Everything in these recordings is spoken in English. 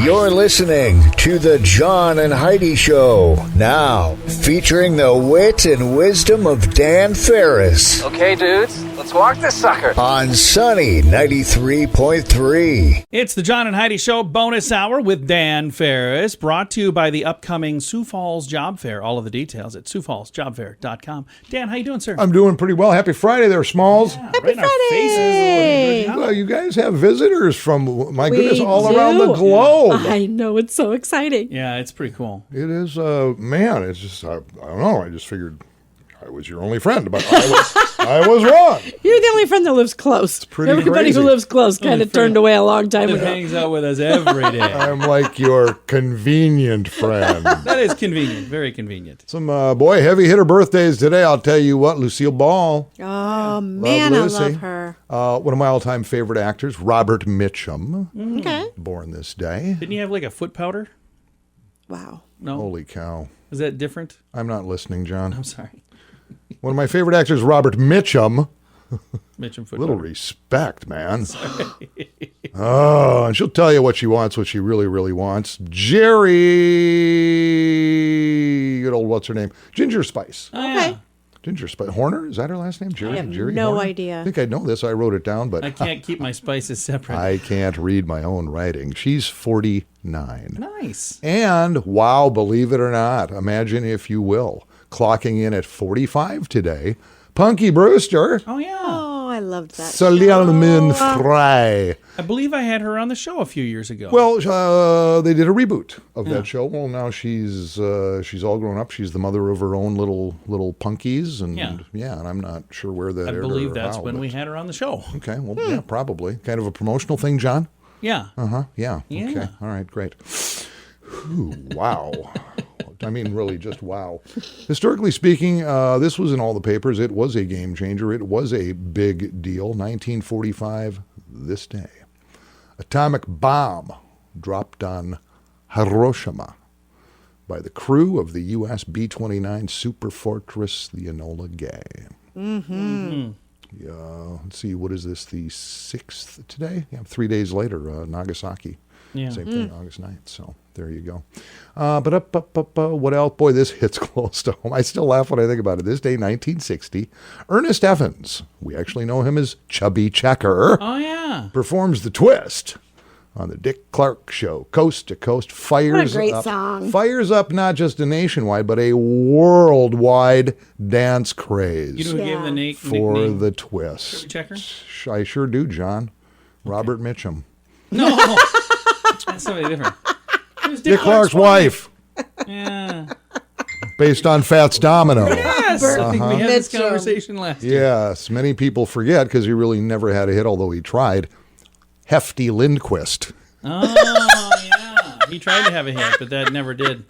You're listening to the John and Heidi Show, now featuring the wit and wisdom of Dan Farris. Okay, dudes, let's walk this sucker. On Sunny 93.3. It's the John and Heidi Show bonus hour with Dan Farris, brought to you by the upcoming Sioux Falls Job Fair. All of the details at SiouxFallsJobFair.com. Dan, how you doing, sir? I'm doing pretty well. Happy Friday there, Smalls. Yeah, Happy right in our Friday! faces. Well, you guys have visitors from, my goodness, all do. around the globe. I know, it's so exciting. Yeah, it's pretty cool. It is, man, it's just, I don't know, I just figured I was your only friend, but I was wrong. You're the only friend that lives close. pretty Everybody crazy. who lives close kind of turned away a long time It ago. hangs out with us every day. I'm like your convenient friend. That is convenient, very convenient. Some, boy, heavy hitter birthdays today. I'll tell you what, Lucille Ball. Oh, man, I Lucy. love her. One of my all-time favorite actors, Robert Mitchum, Okay. born this day. Didn't you have like a foot powder? Wow. No? Holy cow. Is that different? I'm not listening, John. I'm sorry. One of my favorite actors, Robert Mitchum. Mitchum foot Little powder. respect, man. Oh, and she'll tell you what she wants, what she really, really wants. Jerry, good old, what's her name? Ginger Spice. Oh, yeah. Okay. Ginger Spice. Horner, is that her last name? Jerry? I have Jerry no Horner? idea. I think I know this. I wrote it down, but I can't keep my spices separate. I can't read my own writing. She's 49. Nice. And, wow, believe it or not, imagine if you will, clocking in at 45 today, Punky Brewster. Oh, yeah. Oh, I loved that. Salyamin show. Fry. I believe I had her on the show a few years ago. Well, they did a reboot of that show. Well, now she's all grown up. She's the mother of her own little punkies, and and I'm not sure where that. I aired believe or that's how, when but- we had her on the show. Okay, well, yeah, probably kind of a promotional thing, John. Yeah. Yeah. Yeah. Okay. All right. Great. Ooh, wow. I mean, really, just wow. Historically speaking, this was in all the papers. It was a game changer. It was a big deal. 1945, this day. Atomic bomb dropped on Hiroshima by the crew of the U.S. B-29 Superfortress, the Enola Gay. Let's see, what is this, the 6th today? Yeah, 3 days later, Nagasaki. Yeah. Same thing, August 9th. So there you go. What else? Boy, this hits close to home. I still laugh when I think about it. This day, 1960, Ernest Evans, we actually know him as Chubby Checker, Oh, yeah. performs the twist on the Dick Clark Show, coast to coast. Fires great up, song. Fires up not just a nationwide, but a worldwide dance craze You know who gave the for nickname the twist. Chubby Checker? I sure do, John. Robert Mitchum. No. That's somebody different. It was Dick Clark's wife, Yeah. based on Fats Domino. Yes. I think we had this Mitchum. conversation last year. Yes, many people forget because he really never had a hit, although he tried. Hefty Lindquist. Oh, yeah. He tried to have a hit, but that never did.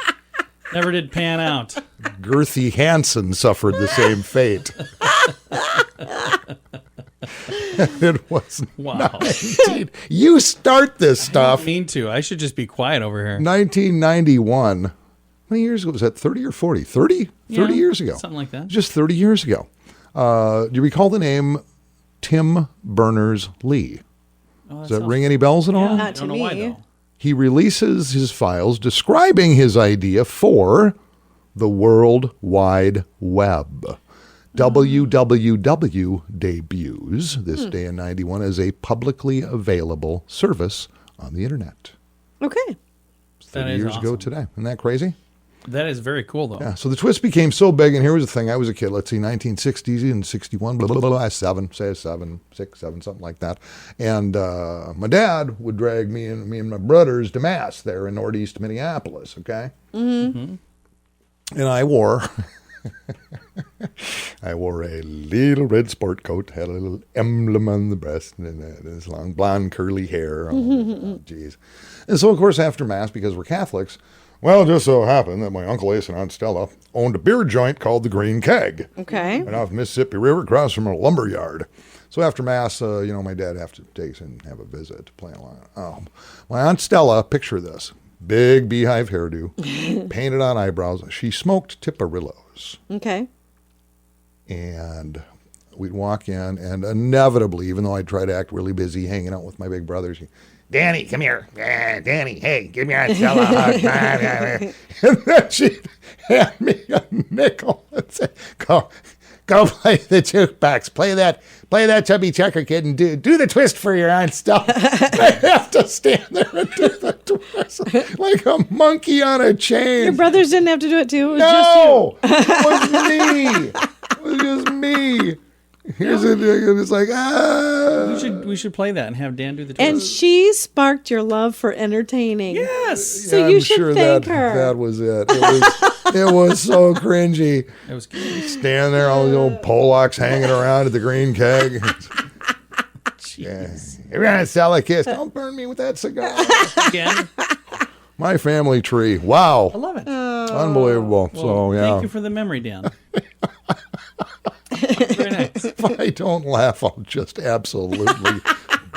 Never did pan out. Girthy Hansen suffered the same fate. It was Wow. 19. You start this I stuff. don't mean to. I should just be quiet over here. 1991. How many years ago was that? 30 or 40? 30? 30 Yeah, years ago. Something like that. Just 30 years ago. Do you recall the name Tim Berners-Lee? Oh, Does that ring any bells at all? Yeah, Not I don't to know why, me. though. He releases his files describing his idea for the World Wide Web. WWW debuts this day in 91 as a publicly available service on the internet. Okay. 30 is years ago awesome. today. Isn't that crazy? That is very cool, though. Yeah. So the twist became so big, and here was the thing. I was a kid, let's see, 1960s and 61, blah, blah, blah, blah, 7, 6, 7, something like that. And my dad would drag me and my brothers to Mass there in northeast Minneapolis, okay? And I wore... I wore a little red sport coat, had a little emblem on the breast, and this long blonde curly hair. Oh, geez. And so, of course, after Mass, because we're Catholics, well, it just so happened that my Uncle Ace and Aunt Stella owned a beer joint called the Green Keg. Okay. Right off the Mississippi River, across from a lumber yard. So after Mass, my dad have to take us and have a visit to play along. My Aunt Stella, picture this. Big beehive hairdo, painted on eyebrows. She smoked Tiparillos. Okay. And we'd walk in, and inevitably, even though I'd try to act really busy hanging out with my big brothers, Danny, come here. Danny, hey, give me a fella a hug. And then she'd hand me a nickel and say, go play the jukebox. Play that Chubby Checker Kid and do the twist for your Aunt Stella. I have to stand there and do the twist like a monkey on a chain. Your brothers didn't have to do it too. It was just you. It was me. It was just me. Here's it. It's like, We should play that and have Dan do the twist. And she sparked your love for entertaining. Yes. So you should thank her. That was it. It was so cringy. It was good. Stand there, all these old Polacks hanging around at the green keg. Yeah. You're gonna sell a kiss. Don't burn me with that cigar. Again. My family tree. Wow. I love it. Unbelievable. Well, So yeah. Thank you for the memory, Dan. Very nice. If I don't laugh, I'll just absolutely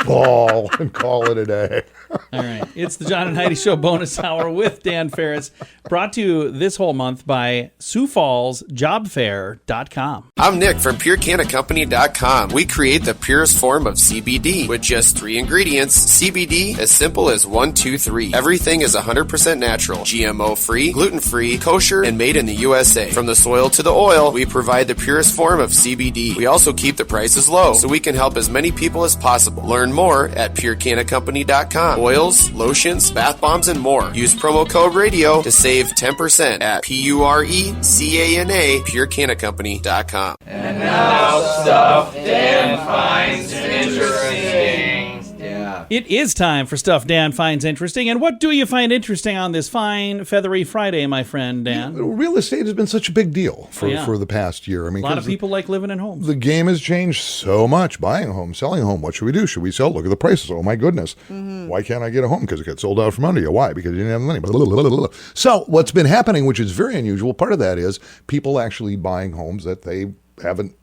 bawl and call it a day. All right. It's the John and Heidi Show bonus hour with Dan Farris, brought to you this whole month by Sioux Falls JobFair.com. I'm Nick from PureCanna We create the purest form of CBD with just 3 ingredients. CBD, as simple as 1, 2, 3. Everything is 100% natural, GMO-free, gluten-free, kosher, and made in the USA. From the soil to the oil, we provide the purest form of CBD. We also keep the prices low so we can help as many people as possible. Learn more at PureCannaCompany.com. Oils, lotions, bath bombs, and more. Use promo code RADIO to save 10% at PureCanna, PureCannaCompany.com. And now stuff Dan finds interesting. Yeah. It is time for Stuff Dan Finds Interesting. And what do you find interesting on this fine, feathery Friday, my friend Dan? Real estate has been such a big deal for the past year. I mean, A lot of people like living in homes. The game has changed so much. Buying a home, selling a home. What should we do? Should we sell? Look at the prices. Oh, my goodness. Why can't I get a home? Because it got sold out from under you. Why? Because you didn't have the money. Blah, blah, blah, blah. So what's been happening, which is very unusual, part of that is people actually buying homes that they haven't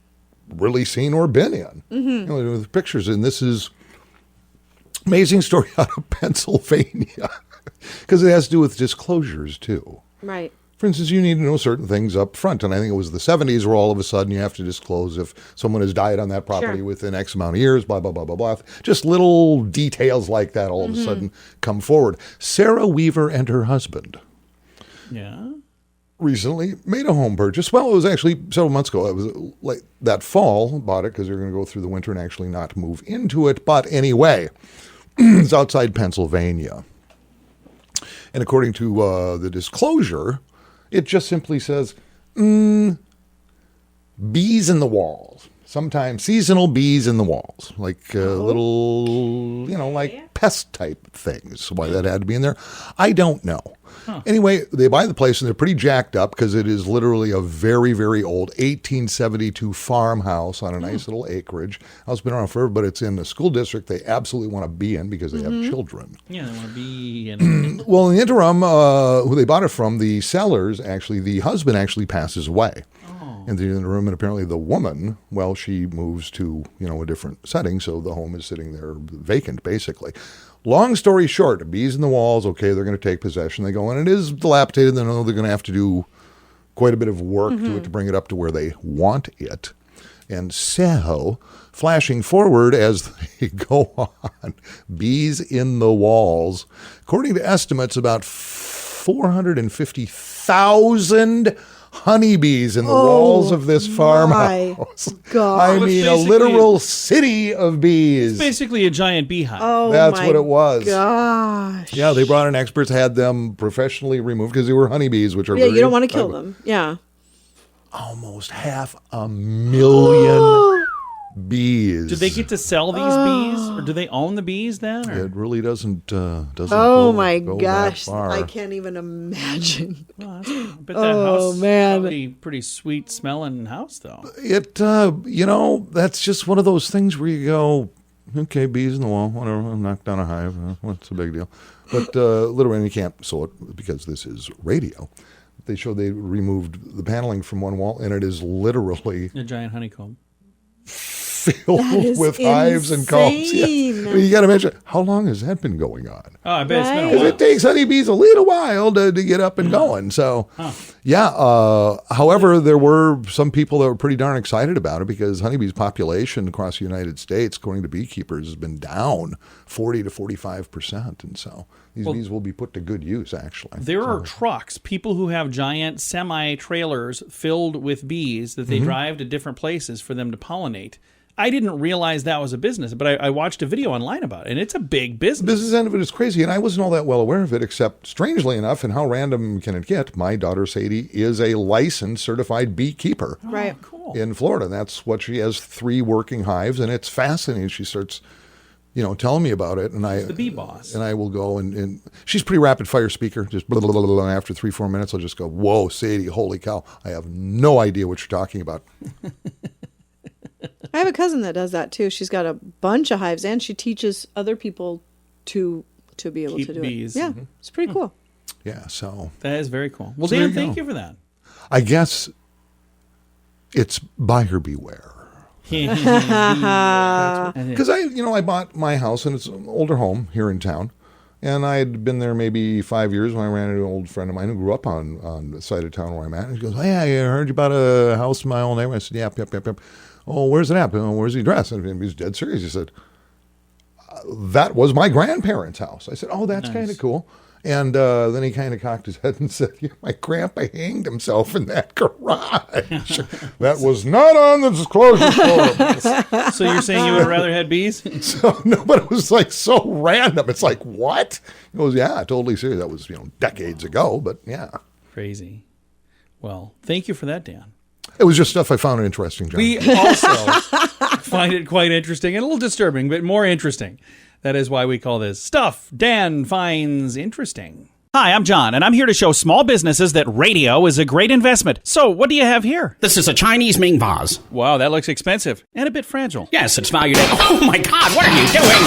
really seen or been in. You know, with pictures. And this is amazing story out of Pennsylvania because it has to do with disclosures, too. Right. For instance, you need to know certain things up front. And I think it was the 70s where all of a sudden you have to disclose if someone has died on that property within X amount of years, blah, blah, blah, blah, blah. Just little details like that all of a sudden come forward. Sarah Weaver and her husband recently made a home purchase. Well, it was actually several months ago. It was like that fall, bought it because they were going to go through the winter and actually not move into it. But anyway, it's outside Pennsylvania. And according to the disclosure, it just simply says, bees in the walls. Sometimes seasonal bees in the walls, like little, like pest type things. Why that had to be in there, I don't know. Anyway, they buy the place and they're pretty jacked up because it is literally a very, very old 1872 farmhouse on a nice little acreage. House been around forever, but it's in a school district they absolutely want to be in because they have children. Yeah, they want to be in Well, in the interim, who they bought it from, the sellers, actually, the husband actually passes away. In the interim, and apparently the woman, well, she moves to, a different setting, so the home is sitting there vacant, basically. Long story short, bees in the walls, okay, they're going to take possession. They go in, and it is dilapidated. They know they're going to have to do quite a bit of work to it to bring it up to where they want it. And so, flashing forward as they go on, bees in the walls, according to estimates, about 450,000 honeybees in the walls of this farmhouse. God. I mean, a literal city of bees. It's basically a giant beehive. Oh, That's my what it was. Gosh. Yeah, they brought in experts, had them professionally removed because they were honeybees, which are Yeah, very, you don't want to kill them. Yeah. almost 500,000 bees. Do they get to sell these bees, or do they own the bees then? Or? It really doesn't. Oh go my that gosh. far. I can't even imagine. Well, I bet that house man. probably pretty sweet smelling house though. It, that's just one of those things where you go, okay, bees in the wall, whatever, I'll knock down a hive. What's the big deal? But literally, you can't sew it because this is radio. They showed they removed the paneling from one wall, and it is literally A giant honeycomb. filled with hives and combs. Yeah. You got to imagine, how long has that been going on? Oh, I bet it's been a Because while. it takes honeybees a little while to get up and going. So, however, there were some people that were pretty darn excited about it because honeybees' population across the United States, according to beekeepers, has been down 40 to 45%. And so these bees will be put to good use, actually. There are trucks, people who have giant semi-trailers filled with bees that they drive to different places for them to pollinate. I didn't realize that was a business, but I watched a video online about it, and it's a big business. The business end of it is crazy, and I wasn't all that well aware of it, except, strangely enough, and how random can it get, my daughter Sadie is a licensed certified beekeeper Right. Cool. in Florida. That's what she has, 3 working hives, and it's fascinating. She starts, telling me about it, and the bee boss. And I will go, and she's a pretty rapid fire speaker, just blah, blah, blah, blah, and after 3-4 minutes, I'll just go, whoa, Sadie, holy cow, I have no idea what you're talking about. I have a cousin that does that too. She's got a bunch of hives, and she teaches other people to be able Keep to do bees. it. Yeah, it's pretty cool. Yeah, so That is very cool. Well, So there Dan, you thank go. you for that. I guess it's buyer beware. Because I bought my house, and it's an older home here in town. And I had been there maybe 5 years when I ran into an old friend of mine who grew up on the side of town where I'm at. And he goes, hey, I heard you about a house in my old neighborhood. I said, yep. Oh, where's it at? Where's the address? And he was dead serious. He said, that was my grandparents' house. I said, oh, that's kind of cool. And then he kind of cocked his head and said, my grandpa hanged himself in that garage. That was not on the disclosure form. So you're saying you would have rather had bees? So, no, but it was like so random. It's like, what? He goes, yeah, totally serious. That was, decades ago, but yeah. Crazy. Well, thank you for that, Dan. It was just stuff I found interesting, John. We also find it quite interesting and a little disturbing, but more interesting. That is why we call this Stuff Dan Finds Interesting. Hi, I'm John, and I'm here to show small businesses that radio is a great investment. So, what do you have here? This is a Chinese Ming vase. Wow, that looks expensive and a bit fragile. Yes, it's valued at... Oh my God, what are you doing?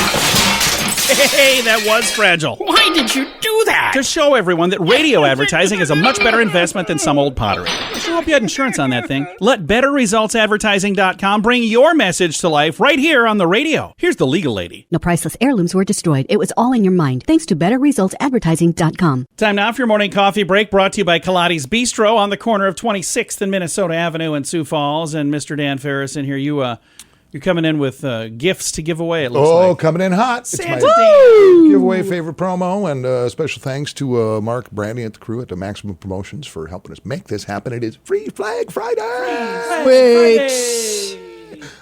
Hey, that was fragile. Why did you do that? To show everyone that radio advertising is a much better investment than some old pottery. I sure hope you had insurance on that thing. Let BetterResultsAdvertising.com bring your message to life right here on the radio. Here's the legal lady. No priceless heirlooms were destroyed. It was all in your mind. Thanks to BetterResultsAdvertising.com. Time now for your morning coffee break, brought to you by Kaladi's Bistro on the corner of 26th and Minnesota Avenue in Sioux Falls. And Mr. Dan Farris in here, you're coming in with gifts to give away, it looks like. Coming in hot. Santa It's my Dan. giveaway favorite promo, and special thanks to Mark, Brandy, and the crew at the Maximum Promotions for helping us make this happen. It is Free Flag Friday. Wait.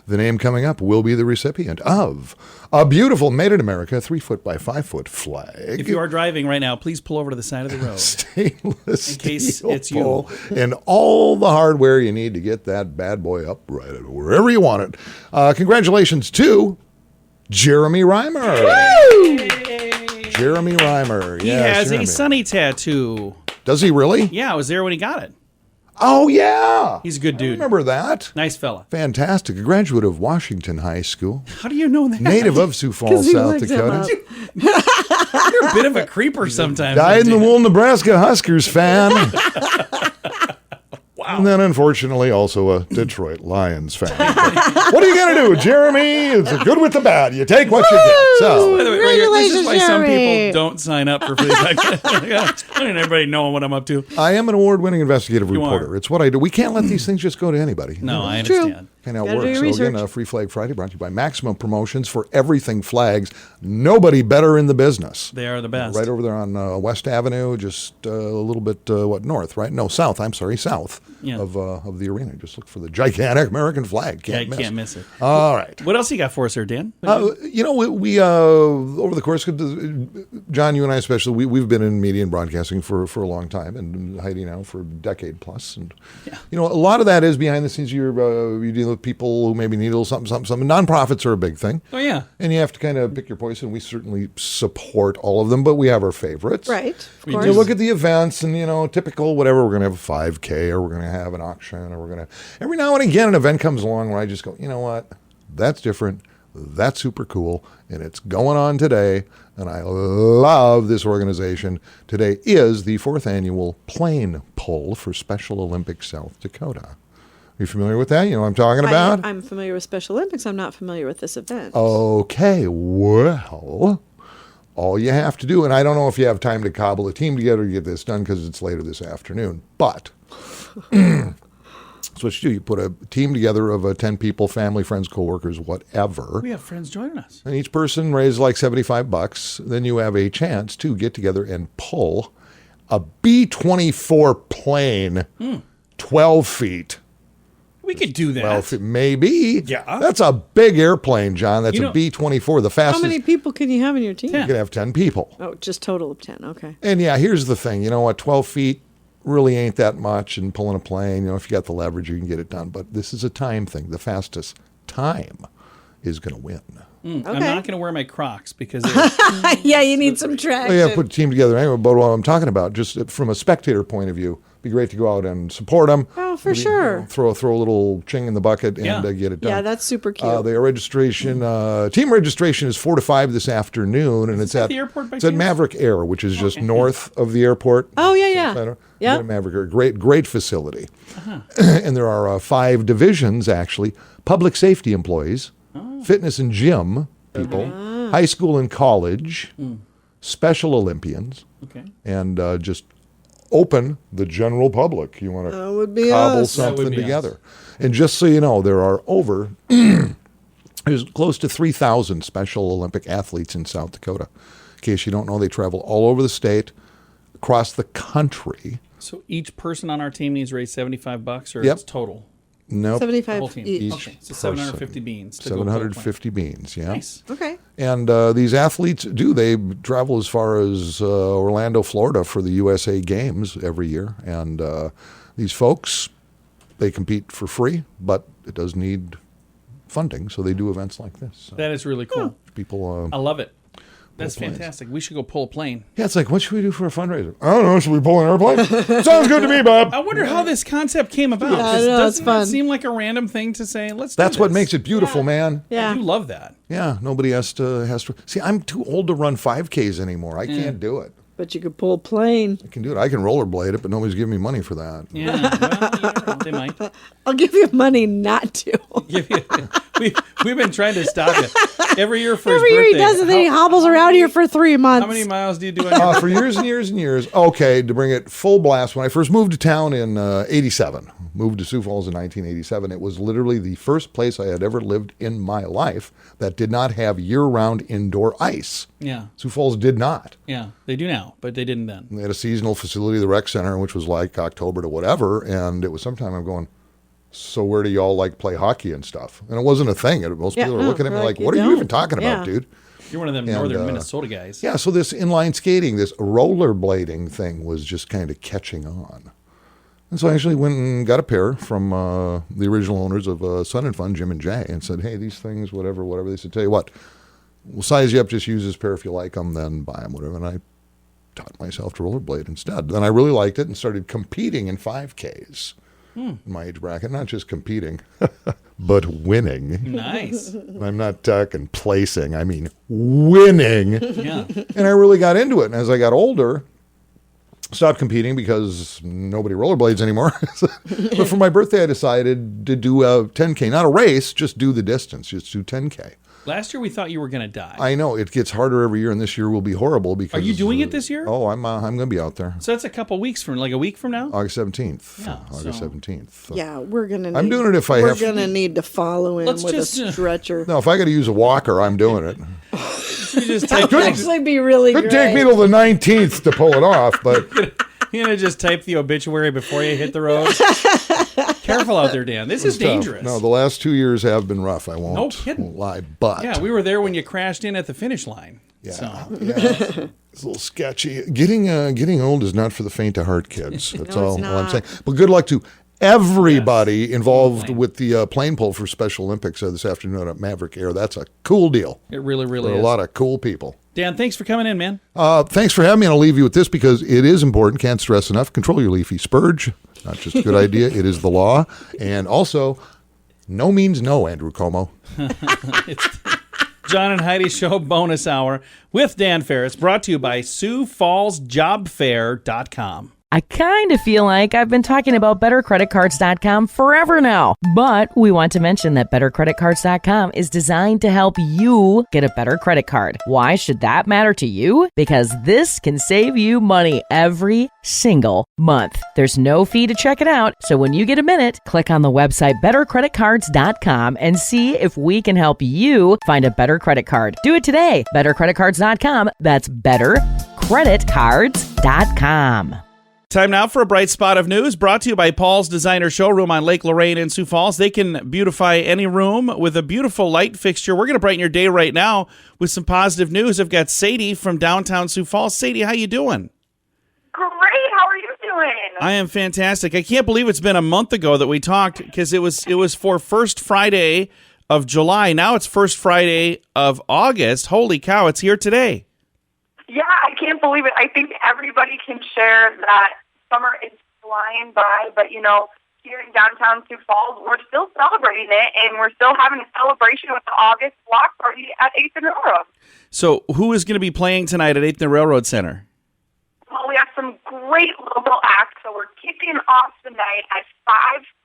The name coming up will be the recipient of a beautiful Made in America 3-foot by 5-foot flag. If you are driving right now, please pull over to the side of the road. Stainless In case steel it's you. pole and all the hardware you need to get that bad boy up right wherever you want it. Congratulations to Jeremy Reimer. Jeremy Reimer. He has a sunny tattoo. Does he really? Yeah, I was there when he got it. Oh, yeah. He's a good dude. I remember that. Nice fella. Fantastic. A graduate of Washington High School. How do you know that? Native of Sioux Falls, he South looks him Dakota. up. You're a bit of a creeper sometimes. Dyed in the Dan. wool Nebraska Huskers fan. Wow. And then, unfortunately, also a Detroit Lions fan. But what are you going to do, Jeremy? It's a good with the bad. You take what you get. So, By the way, right here, this is why some Jeremy. people don't sign up for free podcast. I don't need everybody knowing what I'm up to. I am an award-winning investigative You reporter. are. It's what I do. We can't let these things just go to anybody. No, I True. understand. Kind of how it Gotta do works. your So again, research. Free Flag Friday brought to you by Maximum Promotions for everything flags. Nobody better in the business. They are the best. Right over there on West Avenue, just a little bit, north, right? No, south. I'm sorry, south Yeah. of the arena. Just look for the gigantic American flag. Yeah, you can't miss it. All right. What else you got for us here, Dan? We over the course of John, you and I especially, we've been in media and broadcasting for a long time, and Heidi now for a decade plus. And, a lot of that is behind the scenes. You deal with people who maybe need a little something. Nonprofits are a big thing. Oh, yeah. And you have to kind of pick your poison. We certainly support all of them, but we have our favorites. Right, of We course. You look at the events and, typical whatever, we're going to have a 5K or we're going to have an auction or we're going to, every now and again an event comes along where I just go, you know what, that's different, that's super cool, and it's going on today, and I love this organization. Today is the 4th annual plane pull for Special Olympics South Dakota. you familiar with that? You know what I'm talking about? I'm familiar with Special Olympics. I'm not familiar with this event. Okay, well, all you have to do, and I don't know if you have time to cobble a team together to get this done because it's later this afternoon, but that's what you do. You put a team together of 10 people, family, friends, coworkers, whatever. We have friends joining us. And each person raises like $75. Then you have a chance to get together and pull a B-24 plane 12 feet. We could do that. Well, maybe. Yeah. That's a big airplane, John. That's a B-24, the How fastest. many people can you have in your team? 10. You can have 10 people. Oh, just total of 10. Okay. And yeah, here's the thing. You know what? 12 feet really ain't that much. And pulling a plane, if you got the leverage, you can get it done. But this is a time thing. The fastest time is going to win. I'm not going to wear my Crocs because Yeah, you need some traction. Well, yeah, put a team together anyway. But what I'm talking about, just from a spectator point of view, be great to go out and support them. Oh, for sure. Throw a little ching in the bucket and get it done. Yeah, that's super cute. The registration, team registration is 4 to 5 this afternoon, and it's at the airport by It's at chance? Maverick Air, which is just north of the airport. Oh, yeah. Center. Yep. Get a Maverick Air, great facility, and there are 5 divisions actually: public safety employees, fitness and gym people, high school and college, Special Olympians, and just open the general public. You want That to would be cobble us. That would something be together. And just so you know, there are over there's close to 3,000 Special Olympic athletes in South Dakota. In case you don't know, they travel all over the state, across the country. So each person on our team needs to raise $75, or Yep. it's total? Nope. 75 Whole team. each. Okay, so 750 beans. To go pull a plane. 750 beans, yeah. Nice. Okay. And these athletes they travel as far as Orlando, Florida for the USA Games every year. And these folks, they compete for free, but it does need funding, so they do events like this. So That is really cool. people, I love it. That's planes. fantastic. We should go pull a plane. yeah, it's like, what should we do for a fundraiser? I don't know. Should we pull an airplane? Sounds good to me, Bob. I wonder how this concept came about. Yeah, 'cause I know, it's doesn't fun. that seem like a random thing to say? Let's do That's what this? makes it beautiful, man. I Yeah. do love that. Yeah, nobody has to see. I'm too old to run 5Ks anymore. I can't do it. But you could pull a plane. I can do it. I can rollerblade it, but nobody's giving me money for that. Yeah, well, you never know. They might. I'll give you money not to. We've been trying to stop it. Every year for Every his year birthday. he does it, then he hobbles around here for 3 months. How many miles do you do? On For years and years and years. Okay, to bring it full blast, when I first moved to town in 87, moved to Sioux Falls in 1987, it was literally the first place I had ever lived in my life that did not have year-round indoor ice. Yeah, Sioux Falls did not. yeah. They do now, but they didn't then. They had a seasonal facility, the rec center, which was like October to whatever, and it was sometime I'm going, so where do y'all like play hockey and stuff? And it wasn't a thing. Most people were looking at me like, what are you even talking about, dude? You're one of them northern Minnesota guys. Yeah, so this inline skating, this rollerblading thing was just kind of catching on. And so I actually went and got a pair from the original owners of Sun and Fun, Jim and Jay, and said, hey, these things, whatever. They said, tell you what, we'll size you up, just use this pair if you like them, then buy them, whatever. And I taught myself to rollerblade instead. Then I really liked it and started competing in 5Ks in my age bracket. Not just competing, but winning. Nice. And I'm not talking placing, I mean winning. Yeah. And I really got into it. And as I got older, stopped competing because nobody rollerblades anymore. But for my birthday, I decided to do a 10K, not a race, just do the distance, just do 10K. Last year we thought you were going to die. I know it gets harder every year, and this year will be horrible because. Are you doing it this year? Oh, I'm going to be out there. So that's a couple weeks from, like a week from now? August 17th. Yeah, August so- 17th. Yeah, we're gonna. I'm doing it if I have We're to. gonna need to follow him Let's with just, a stretcher. No, if I got to use a walker, I'm doing it. You just type, That would actually be really Could great. take me till the 19th to pull it off, but you're going to just type the obituary before you hit the road? Careful out there, Dan. This is dangerous. No, the last 2 years have been rough. I won't, No kidding. won't lie, but Yeah, we were there when you crashed in at the finish line. yeah, So. yeah. It's a little sketchy. Getting old is not for the faint of heart, kids. That's all I'm saying. But good luck to everybody involved with the plane pull for Special Olympics this afternoon at Maverick Air. That's a cool deal. It really, really There are is. a lot of cool people. Dan, thanks for coming in, man. Thanks for having me, and I'll leave you with this because it is important. Can't stress enough. Control your leafy spurge. Not just a good idea. It is the law. And also, no means no, Andrew Como. It's John and Heidi Show bonus hour with Dan Farris, brought to you by SiouxFallsJobFair.com. I kind of feel like I've been talking about BetterCreditCards.com forever now, but we want to mention that BetterCreditCards.com is designed to help you get a better credit card. Why should that matter to you? Because this can save you money every single month. There's no fee to check it out, so when you get a minute, click on the website BetterCreditCards.com and see if we can help you find a better credit card. Do it today. BetterCreditCards.com. That's BetterCreditCards.com. Time now for a bright spot of news brought to you by Paul's Designer Showroom on Lake Lorraine in Sioux Falls. They can beautify any room with a beautiful light fixture. We're going to brighten your day right now with some positive news. I've got Sadie from downtown Sioux Falls. Sadie, how you doing? Great. How are you doing? I am fantastic. I can't believe it's been a month ago that we talked because it was for first Friday of July. Now it's first Friday of August. Holy cow, it's here today. Yeah, I can't believe it. I think everybody can share that summer is flying by, but, you know, here in downtown Sioux Falls, we're still celebrating it, and we're still having a celebration with the August block party at 8th and Railroad. So who is going to be playing tonight at 8th and Railroad Center? Well, we have some great local acts, so we're kicking off the night at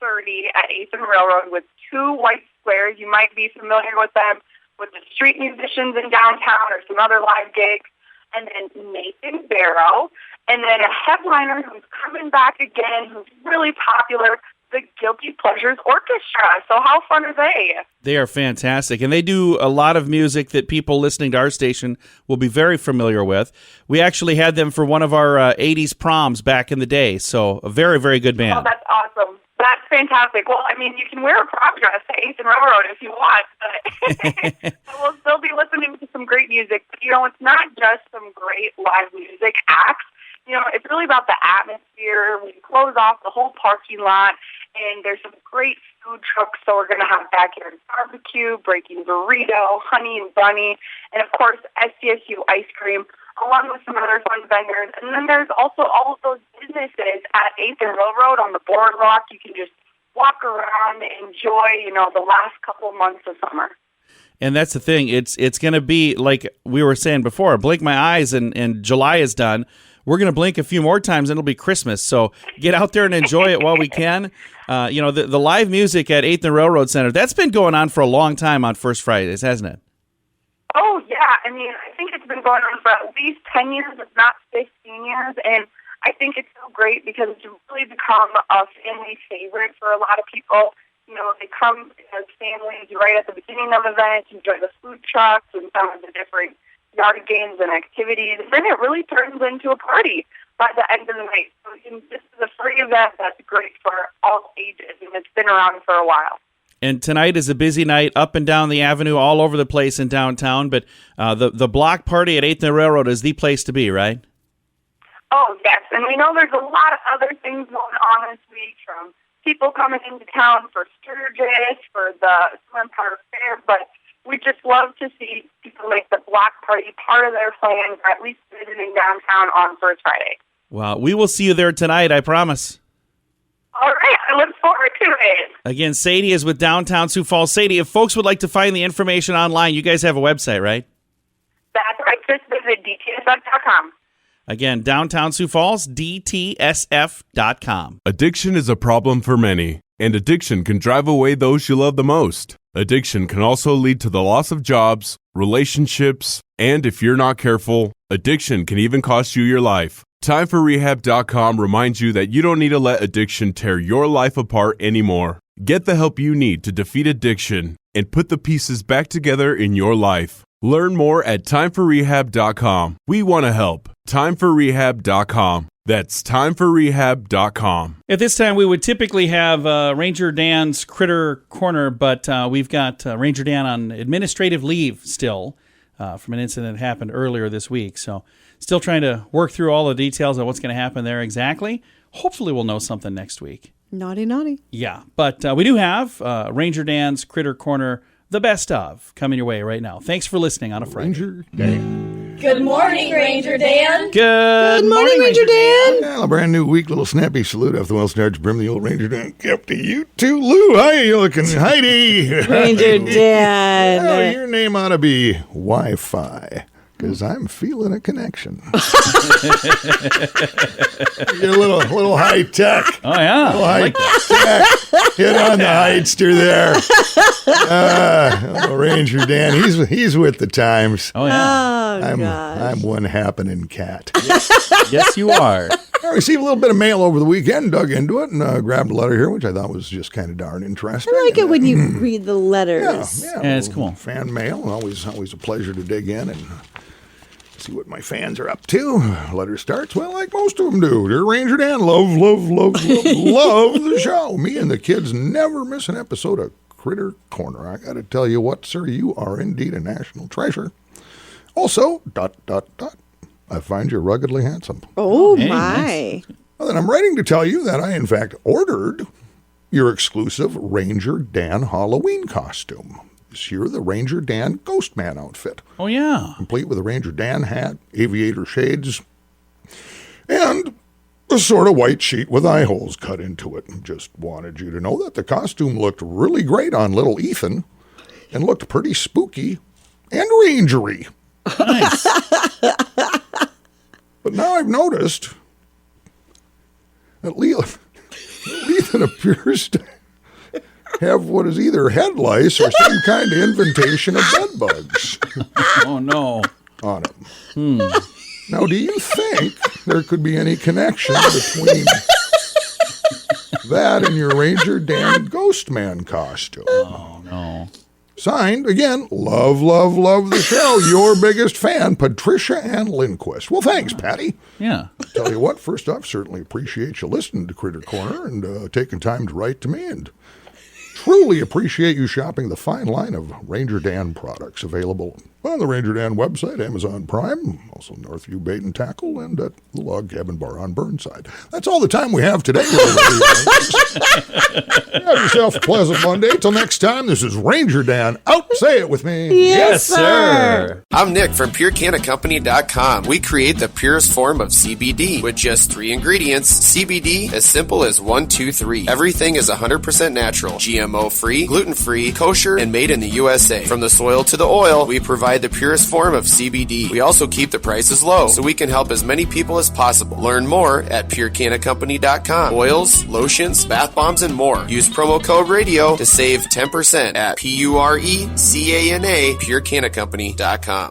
5:30 at 8th and Railroad with two white squares. You might be familiar with them, with the street musicians in downtown or some other live gigs. And then Nathan Barrow, and then a headliner who's coming back again, who's really popular, the Guilty Pleasures Orchestra. So how fun are they? They are fantastic, and they do a lot of music that people listening to our station will be very familiar with. We actually had them for one of our 80s proms back in the day, so a very, very good band. Oh, that's awesome. That's fantastic. Well, I mean, you can wear a prom dress to 8th and Railroad if you want, but we'll still be listening to some great music. But, you know, it's not just some great live music acts. You know, it's really about the atmosphere. We close off the whole parking lot, and there's some great food trucks. So we're going to have backyard barbecue, breaking burrito, honey and bunny, and, of course, SDSU ice cream, along with some other fun vendors. And then there's also all of those businesses at 8th and Railroad on the boardwalk. You can just walk around and enjoy, you know, the last couple months of summer. And that's the thing. It's going to be, like we were saying before, blink my eyes and July is done. We're going to blink a few more times and it'll be Christmas. So get out there and enjoy it while we can. You know, the live music at 8th and Railroad Center, that's been going on for a long time on First Fridays, hasn't it? Oh, yeah. I mean, I think it's been going on for at least 10 years, if not 15 years. And I think it's so great because it's really become a family favorite for a lot of people. You know, they come as families right at the beginning of events, enjoy the food trucks and some of the different yard games and activities. And then it really turns into a party by the end of the night. So this is a free event that's great for all ages, and it's been around for a while. And tonight is a busy night up and down the avenue, all over the place in downtown. But the block party at 8th and Railroad is the place to be, right? Oh, yes. And we know there's a lot of other things going on this week, from people coming into town for Sturgis, for the Swim Empire Fair. But we just love to see people make the block party part of their plans, or at least visiting downtown on First Friday. Well, we will see you there tonight, I promise. All right, I look forward to it. Again, Sadie is with Downtown Sioux Falls. Sadie, if folks would like to find the information online, you guys have a website, right? That's right. Just visit DTSF.com. Again, Downtown Sioux Falls, DTSF.com. Addiction is a problem for many, and addiction can drive away those you love the most. Addiction can also lead to the loss of jobs, relationships, and if you're not careful, addiction can even cost you your life. TimeForRehab.com reminds you that you don't need to let addiction tear your life apart anymore. Get the help you need to defeat addiction and put the pieces back together in your life. Learn more at TimeForRehab.com. We want to help. TimeForRehab.com. That's TimeForRehab.com. At this time, we would typically have Ranger Dan's Critter Corner, but we've got Ranger Dan on administrative leave still from an incident that happened earlier this week. So still trying to work through all the details of what's going to happen there exactly. Hopefully we'll know something next week. Naughty, naughty. Yeah, but we do have Ranger Dan's Critter Corner, the best of, coming your way right now. Thanks for listening on a Friday. Ranger Dan. Good morning, Ranger Dan. Good morning, Ranger Dan. Well, a brand new week, little snappy salute off the well-starched brim, the old Ranger Dan. Up to you too, Lou. How you looking, Heidi? Ranger Dan. Well, your name ought to be Wi-Fi. because I'm feeling a connection. Get a little high tech. Oh, yeah. A little high tech. Hit on the heightster there. Ranger Dan, he's with the times. Oh, yeah. I'm one happening cat. Yes, you are. I received a little bit of mail over the weekend, dug into it, and grabbed a letter here, which I thought was just kind of darn interesting. I like it when you read the letters. Yeah, it's cool. Fan mail, always a pleasure to dig in and see what my fans are up to. Letter starts, well, like most of them do. Dear Ranger Dan, love the show. Me and the kids never miss an episode of Critter Corner. I got to tell you what, sir, you are indeed a national treasure. Also, ... I find you ruggedly handsome. Oh, hey, my. Nice. Well, then I'm writing to tell you that I, in fact, ordered your exclusive Ranger Dan Halloween costume. This year, the Ranger Dan Ghost Man outfit. Oh, yeah. Complete with a Ranger Dan hat, aviator shades, and a sort of white sheet with eye holes cut into it. Just wanted you to know that the costume looked really great on little Ethan and looked pretty spooky and rangery. Nice. But now I've noticed that Ethan appears to have what is either head lice or some kind of invitation of bed bugs. Oh, no. On him. Now, do you think there could be any connection between that and your Ranger Dan Ghost Man costume? Oh, no. Signed, again, love the show. Your biggest fan, Patricia Ann Lindquist. Well, thanks, Patty. Yeah. Tell you what, first off, certainly appreciate you listening to Critter Corner and taking time to write to me, and truly appreciate you shopping the fine line of Ranger Dan products available on the Ranger Dan website, Amazon Prime, also Northview Bait and Tackle, and at the Log Cabin Bar on Burnside. That's all the time we have today. Have yourself a pleasant Monday. Till next time, this is Ranger Dan out. Say it with me. Yes, sir. I'm Nick from PureCanna We create the purest form of CBD with just 3 ingredients. CBD, as simple as 1, 2, 3. Everything is 100% natural, GMO-free, gluten-free, kosher, and made in the USA. From the soil to the oil, we provide the purest form of CBD. We also keep the prices low, so we can help as many people as possible. Learn more at PureCannaCompany.com. Oils, lotions, bath bombs, and more. Use promo code RADIO to save 10% at PureCanna, PureCannaCompany.com.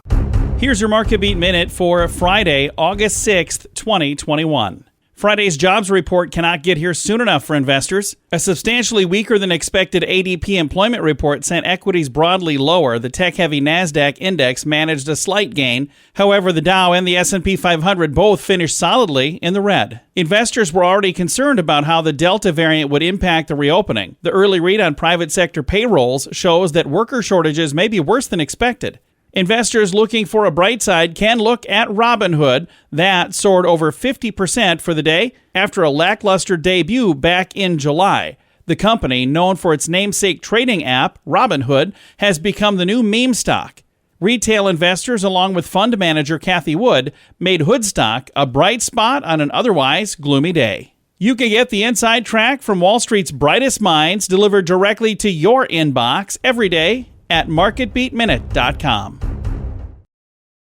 Here's your Market Beat Minute for Friday, August 6th, 2021. Friday's jobs report cannot get here soon enough for investors. A substantially weaker than expected ADP employment report sent equities broadly lower. The tech-heavy NASDAQ index managed a slight gain. However, the Dow and the S&P 500 both finished solidly in the red. Investors were already concerned about how the Delta variant would impact the reopening. The early read on private sector payrolls shows that worker shortages may be worse than expected. Investors looking for a bright side can look at Robinhood. That soared over 50% for the day after a lackluster debut back in July. The company, known for its namesake trading app, Robinhood, has become the new meme stock. Retail investors, along with fund manager Kathy Wood, made Hood stock a bright spot on an otherwise gloomy day. You can get the inside track from Wall Street's brightest minds delivered directly to your inbox every day at marketbeatminute.com.